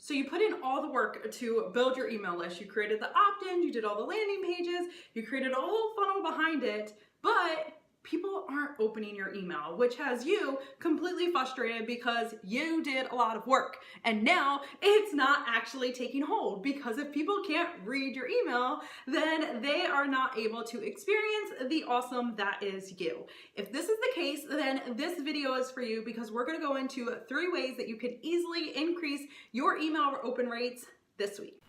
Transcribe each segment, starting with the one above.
So you put in all the work to build your email list. You created the opt-in, you did all the landing pages, you created a whole funnel behind it, but people aren't opening your email, which has you completely frustrated because you did a lot of work. And now it's not actually taking hold, because if people can't read your email, then they are not able to experience the awesome that is you. If this is the case, then this video is for you, because we're going to go into 3 ways that you can easily increase your email open rates this week.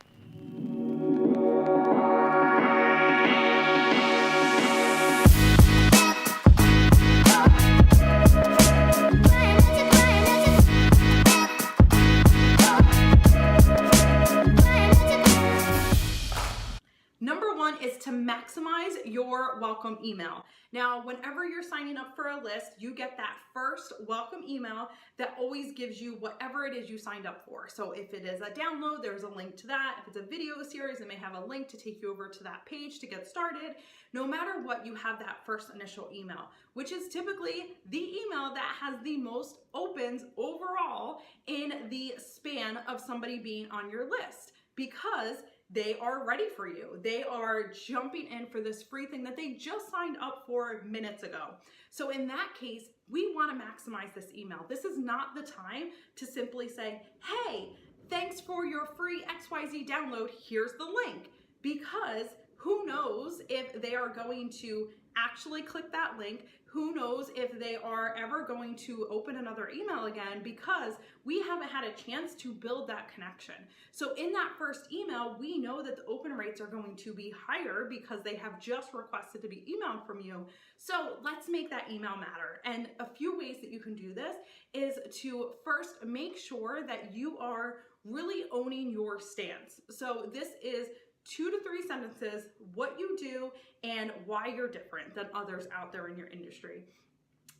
Number 1 is to maximize your welcome email. Now, whenever you're signing up for a list, you get that first welcome email that always gives you whatever it is you signed up for. So if it is a download, there's a link to that. If it's a video series, it may have a link to take you over to that page to get started. No matter what, you have that first initial email, which is typically the email that has the most opens overall in the span of somebody being on your list, because they are ready for you. They are jumping in for this free thing that they just signed up for minutes ago. So in that case, we want to maximize this email. This is not the time to simply say, hey, thanks for your free XYZ download, here's the link, because who knows if they are going to actually click that link. Who knows if they are ever going to open another email again, because we haven't had a chance to build that connection. So in that first email, we know that the open rates are going to be higher because they have just requested to be emailed from you. So let's make that email matter. And a few ways that you can do this is to first make sure that you are really owning your stance. So this is 2 to 3 sentences, what you do and why you're different than others out there in your industry.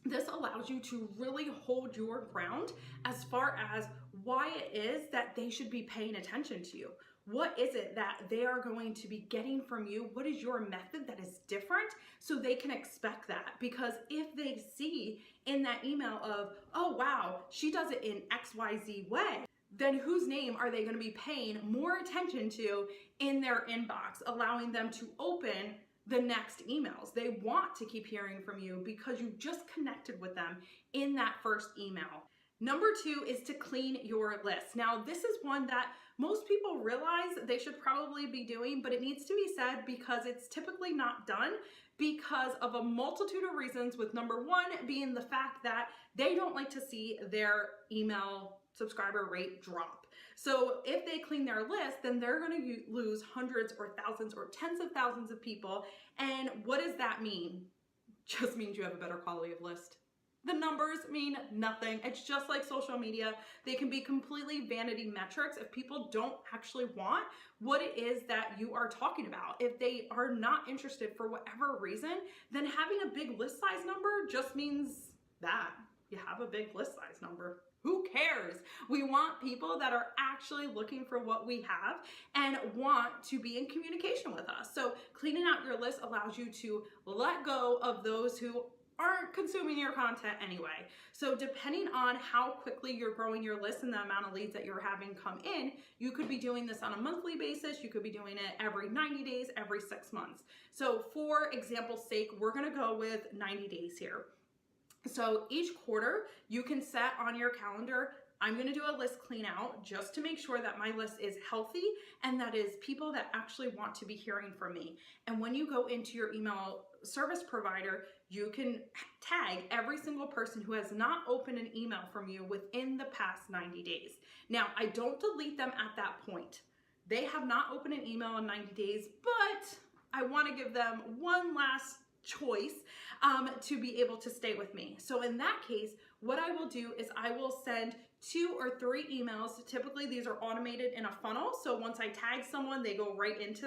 This allows you to really hold your ground as far as why it is that they should be paying attention to you. What is it that they are going to be getting from you? What is your method that is different, so they can expect that? Because if they see in that email of, oh wow, she does it in XYZ way, then whose name are they going to be paying more attention to in their inbox, allowing them to open the next emails? They want to keep hearing from you because you just connected with them in that first email. Number 2 is to clean your list. Now, this is one that most people realize they should probably be doing, but it needs to be said because it's typically not done because of a multitude of reasons, with number 1 being the fact that they don't like to see their email subscriber rate drop. So if they clean their list, then they're going to lose hundreds or thousands or tens of thousands of people. And what does that mean? Just means you have a better quality of list. The numbers mean nothing. It's just like social media. They can be completely vanity metrics if people don't actually want what it is that you are talking about. If they are not interested for whatever reason, then having a big list size number just means that you have a big list size number. Who cares? We want people that are actually looking for what we have and want to be in communication with us. So cleaning out your list allows you to let go of those who aren't consuming your content anyway. So depending on how quickly you're growing your list and the amount of leads that you're having come in, you could be doing this on a monthly basis. You could be doing it every 90 days, every 6 months. So for example's sake, we're gonna go with 90 days here. So each quarter you can set on your calendar, I'm going to do a list clean out just to make sure that my list is healthy and that is people that actually want to be hearing from me. And when you go into your email service provider, you can tag every single person who has not opened an email from you within the past 90 days. Now, I don't delete them at that point. They have not opened an email in 90 days, but I want to give them one last choice to be able to stay with me. So in that case, what I will do is I will send 2 or 3 emails. Typically these are automated in a funnel. So once I tag someone, they go right into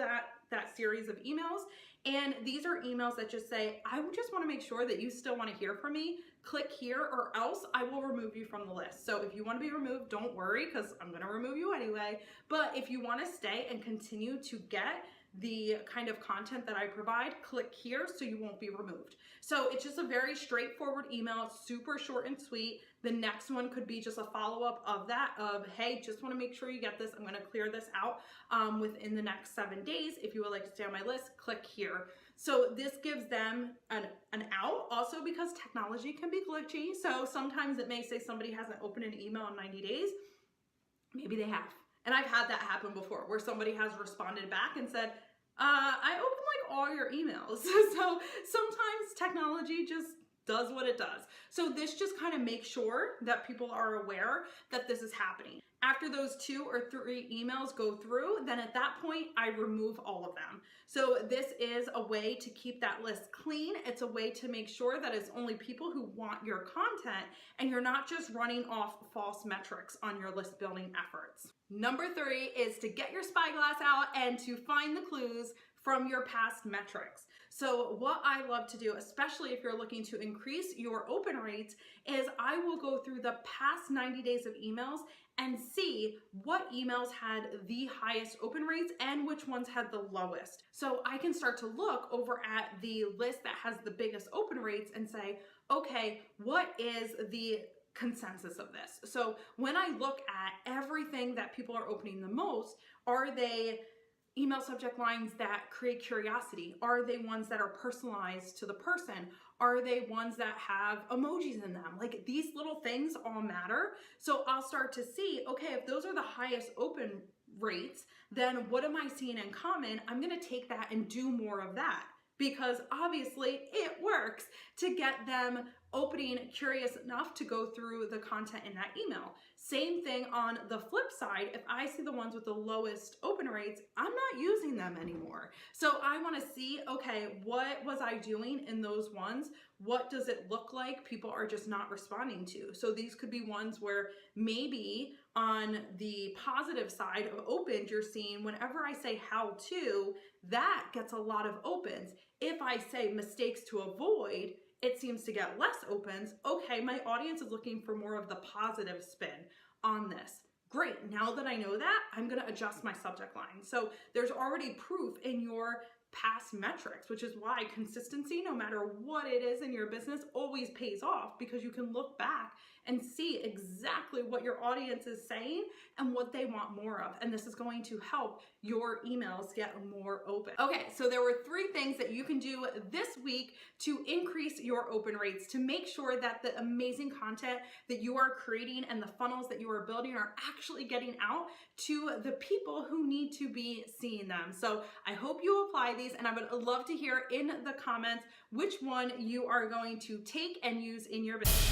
that series of emails. And these are emails that just say, I just want to make sure that you still want to hear from me. Click here or else I will remove you from the list. So if you want to be removed, don't worry, because I'm going to remove you anyway. But if you want to stay and continue to get the kind of content that I provide, click here so you won't be removed. So it's just a very straightforward email. It's super short and sweet. The next one could be just a follow-up of that, of, hey, just want to make sure you get this. I'm going to clear this out within the next 7 days. If you would like to stay on my list, click here. So this gives them an out, also because technology can be glitchy. So sometimes it may say somebody hasn't opened an email in 90 days. Maybe they have. And I've had that happen before, where somebody has responded back and said, I opened like all your emails. So sometimes technology just does what it does. So this just kind of makes sure that people are aware that this is happening. After those 2 or 3 emails go through, then at that point, I remove all of them. So this is a way to keep that list clean. It's a way to make sure that it's only people who want your content and you're not just running off false metrics on your list building efforts. Number 3 is to get your spyglass out and to find the clues from your past metrics. So what I love to do, especially if you're looking to increase your open rates, is I will go through the past 90 days of emails and see what emails had the highest open rates and which ones had the lowest. So I can start to look over at the list that has the biggest open rates and say, okay, what is the consensus of this? So when I look at everything that people are opening the most, are they email subject lines that create curiosity? Are they ones that are personalized to the person? Are they ones that have emojis in them? Like, these little things all matter. So I'll start to see, okay, if those are the highest open rates, then what am I seeing in common? I'm gonna take that and do more of that, because obviously it works to get them opening curious enough to go through the content in that email. Same thing on the flip side. If I see the ones with the lowest open rates, I'm not using them anymore. So I want to see, okay, what was I doing in those ones? What does it look like people are just not responding to? So these could be ones where maybe on the positive side of opens, you're seeing whenever I say how to, that gets a lot of opens. If I say mistakes to avoid, it seems to get less opens. Okay, my audience is looking for more of the positive spin on this. Great, now that I know that, I'm gonna adjust my subject line. So there's already proof in your past metrics, which is why consistency, no matter what it is in your business, always pays off, because you can look back and see exactly what your audience is saying and what they want more of. And this is going to help your emails get more open. Okay, so there were 3 things that you can do this week to increase your open rates, to make sure that the amazing content that you are creating and the funnels that you are building are actually getting out to the people who need to be seeing them. So I hope you apply these, and I would love to hear in the comments which one you are going to take and use in your business.